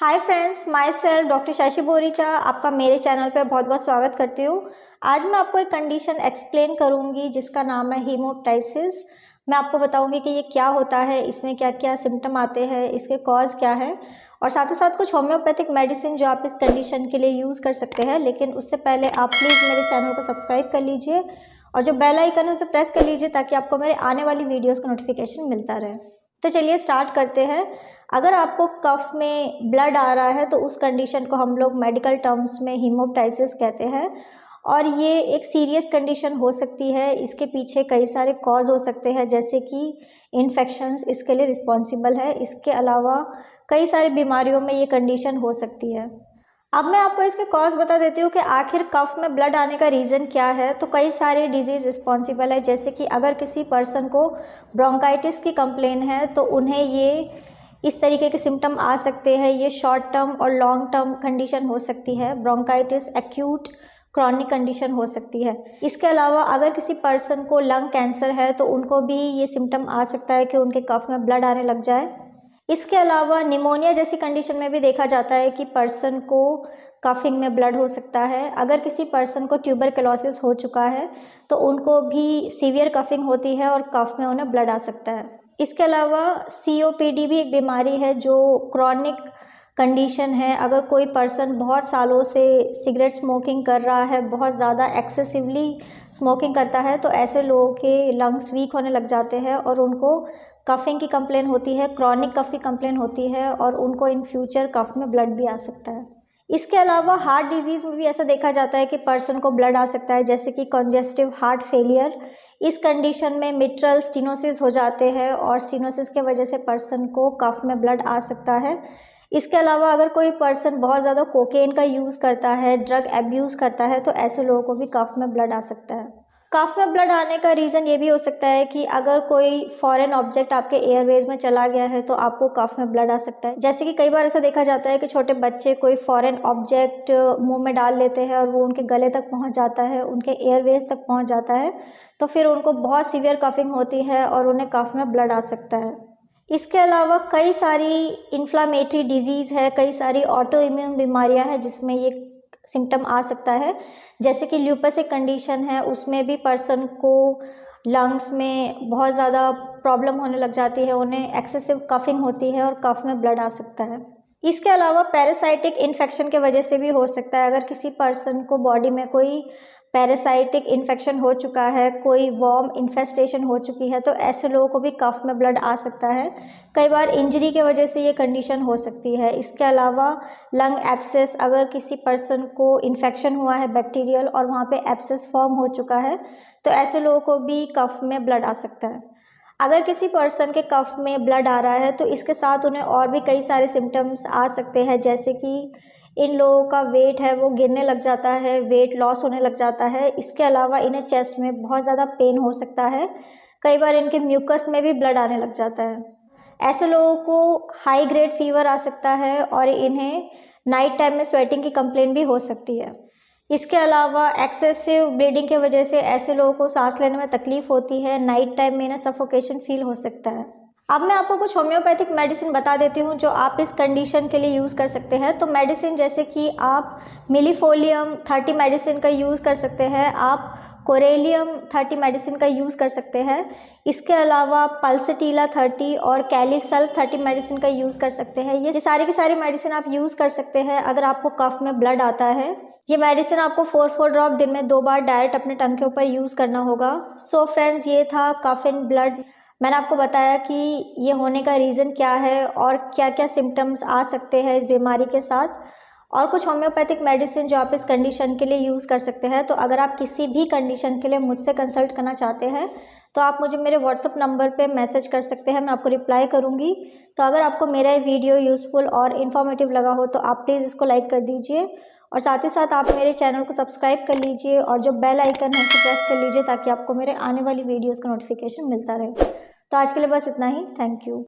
Hi friends, my self doctor Shashi Boricha आपका मेरे channel पर बहुत बहुत स्वागत करती हूँ। आज मैं आपको एक कंडीशन एक्सप्लेन करूँगी जिसका नाम है हीमोप्टाइसिस। मैं आपको बताऊँगी कि ये क्या होता है, इसमें क्या क्या सिम्टम आते हैं, इसके कॉज क्या है और साथ ही साथ कुछ होम्योपैथिक मेडिसिन जो आप इस कंडीशन के लिए यूज़ कर सकते हैं। लेकिन उससे पहले आप प्लीज़ मेरे चैनल को सब्सक्राइब कर लीजिए और जो बेल आइकन है उसे प्रेस कर लीजिए ताकि आपको मेरे आने वाली वीडियोज़ का नोटिफिकेशन मिलता रहे। तो चलिए स्टार्ट करते हैं। अगर आपको कफ में ब्लड आ रहा है तो उस कंडीशन को हम लोग मेडिकल टर्म्स में हीमोप्टाइसिस कहते हैं और ये एक सीरियस कंडीशन हो सकती है। इसके पीछे कई सारे कॉज हो सकते हैं जैसे कि इन्फेक्शंस इसके लिए रिस्पॉन्सिबल है। इसके अलावा कई सारी बीमारियों में ये कंडीशन हो सकती है। अब मैं आपको इसके कॉज बता देती हूँ कि आखिर कफ में ब्लड आने का रीज़न क्या है। तो कई सारे डिजीज़ रिस्पॉन्सिबल है, जैसे कि अगर किसी पर्सन को ब्रोंकाइटिस की कंप्लेन है तो उन्हें ये इस तरीके के सिम्टम आ सकते हैं। ये शॉर्ट टर्म और लॉन्ग टर्म कंडीशन हो सकती है। ब्रोंकाइटिस एक्यूट क्रॉनिक कंडीशन हो सकती है। इसके अलावा अगर किसी पर्सन को लंग कैंसर है तो उनको भी ये सिम्टम आ सकता है कि उनके कफ में ब्लड आने लग जाए। इसके अलावा निमोनिया जैसी कंडीशन में भी देखा जाता है कि पर्सन को कफिंग में ब्लड हो सकता है। अगर किसी पर्सन को ट्यूबरकुलोसिस हो चुका है तो उनको भी सीवियर कफिंग होती है और कफ में उन्हें ब्लड आ सकता है। इसके अलावा COPD भी एक बीमारी है जो क्रॉनिक कंडीशन है। अगर कोई पर्सन बहुत सालों से सिगरेट स्मोकिंग कर रहा है, बहुत ज़्यादा एक्सेसिवली स्मोकिंग करता है, तो ऐसे लोगों के लंग्स वीक होने लग जाते हैं और उनको कफिंग की कंप्लेन होती है, क्रॉनिक कफ की कंप्लेन होती है और उनको इन फ्यूचर कफ में ब्लड भी आ सकता है। इसके अलावा हार्ट डिजीज़ में भी ऐसा देखा जाता है कि पर्सन को ब्लड आ सकता है, जैसे कि कंजेस्टिव हार्ट फेलियर। इस कंडीशन में मिट्रल स्टेनोसिस हो जाते हैं और स्टेनोसिस के वजह से पर्सन को कफ में ब्लड आ सकता है। इसके अलावा अगर कोई पर्सन बहुत ज़्यादा कोकेन का यूज़ करता है, ड्रग एब्यूज़ करता है, तो ऐसे लोगों को भी कफ में ब्लड आ सकता है। कफ में ब्लड आने का रीज़न ये भी हो सकता है कि अगर कोई फॉरेन ऑब्जेक्ट आपके एयरवेज में चला गया है तो आपको कफ में ब्लड आ सकता है। जैसे कि कई बार ऐसा देखा जाता है कि छोटे बच्चे कोई फॉरेन ऑब्जेक्ट मुंह में डाल लेते हैं और वो उनके गले तक पहुंच जाता है, उनके एयरवेज तक पहुंच जाता है, तो फिर उनको बहुत सीवियर कफिंग होती है और उन्हें कफ में ब्लड आ सकता है। इसके अलावा कई सारी इन्फ्लामेटरी डिजीज़ है, कई सारी ऑटो इम्यून बीमारियाँ हैं जिसमें ये सिम्टम आ सकता है। जैसे कि ल्यूपस एक कंडीशन है, उसमें भी पर्सन को लंग्स में बहुत ज़्यादा प्रॉब्लम होने लग जाती है, उन्हें एक्सेसिव कफिंग होती है और कफ में ब्लड आ सकता है। इसके अलावा पैरासाइटिक इन्फेक्शन के वजह से भी हो सकता है। अगर किसी पर्सन को बॉडी में कोई पैरासाइटिक इन्फेक्शन हो चुका है, कोई वॉर्म इन्फेस्टेशन हो चुकी है, तो ऐसे लोगों को भी कफ में ब्लड आ सकता है। कई बार इंजरी के वजह से ये कंडीशन हो सकती है। इसके अलावा लंग एब्सेस, अगर किसी पर्सन को इन्फेक्शन हुआ है बैक्टीरियल और वहाँ पे एब्सेस फॉर्म हो चुका है, तो ऐसे लोगों को भी कफ में ब्लड आ सकता है। अगर किसी पर्सन के कफ में ब्लड आ रहा है तो इसके साथ उन्हें और भी कई सारे सिम्टम्स आ सकते हैं, जैसे कि इन लोगों का वेट है वो गिरने लग जाता है, वेट लॉस होने लग जाता है। इसके अलावा इन्हें चेस्ट में बहुत ज़्यादा पेन हो सकता है। कई बार इनके म्यूकस में भी ब्लड आने लग जाता है। ऐसे लोगों को हाई ग्रेड फीवर आ सकता है और इन्हें नाइट टाइम में स्वेटिंग की कंप्लेन भी हो सकती है। इसके अलावा एक्सेसिव ब्लीडिंग की वजह से ऐसे लोगों को सांस लेने में तकलीफ होती है, नाइट टाइम में इन्हें सफोकेशन फील हो सकता है। अब मैं आपको कुछ होम्योपैथिक मेडिसिन बता देती हूँ जो आप इस कंडीशन के लिए यूज़ कर सकते हैं। तो मेडिसिन जैसे कि आप मिलीफोलियम 30 मेडिसिन का यूज़ कर सकते हैं, आप कोरेलियम 30 मेडिसिन का यूज़ कर सकते हैं। इसके अलावा पल्सटीला 30 और कैलीसल्फ 30 मेडिसिन का यूज़ कर सकते हैं। ये सारी की सारी मेडिसिन आप यूज़ कर सकते हैं अगर आपको कफ में ब्लड आता है। ये मेडिसिन आपको 4 ड्रॉप दिन में 2 बार डायरेक्ट अपने टंग के ऊपर यूज़ करना होगा। सो फ्रेंड्स, ये था कफ एंड ब्लड। मैंने आपको बताया कि ये होने का रीज़न क्या है और क्या क्या सिम्टम्स आ सकते हैं इस बीमारी के साथ, और कुछ होम्योपैथिक मेडिसिन जो आप इस कंडीशन के लिए यूज़ कर सकते हैं। तो अगर आप किसी भी कंडीशन के लिए मुझसे कंसल्ट करना चाहते हैं तो आप मुझे मेरे व्हाट्सअप नंबर पे मैसेज कर सकते हैं, मैं आपको रिप्लाई करूँगी। तो अगर आपको मेरा ये वीडियो यूज़फुल और इन्फॉर्मेटिव लगा हो तो आप प्लीज़ इसको लाइक कर दीजिए और साथ ही साथ आप मेरे चैनल को सब्सक्राइब कर लीजिए और जो बेल आइकन है उसे प्रेस कर लीजिए ताकि आपको मेरे आने वाली वीडियोज़ का नोटिफिकेशन मिलता रहे। तो आज के लिए बस इतना ही। Thank you.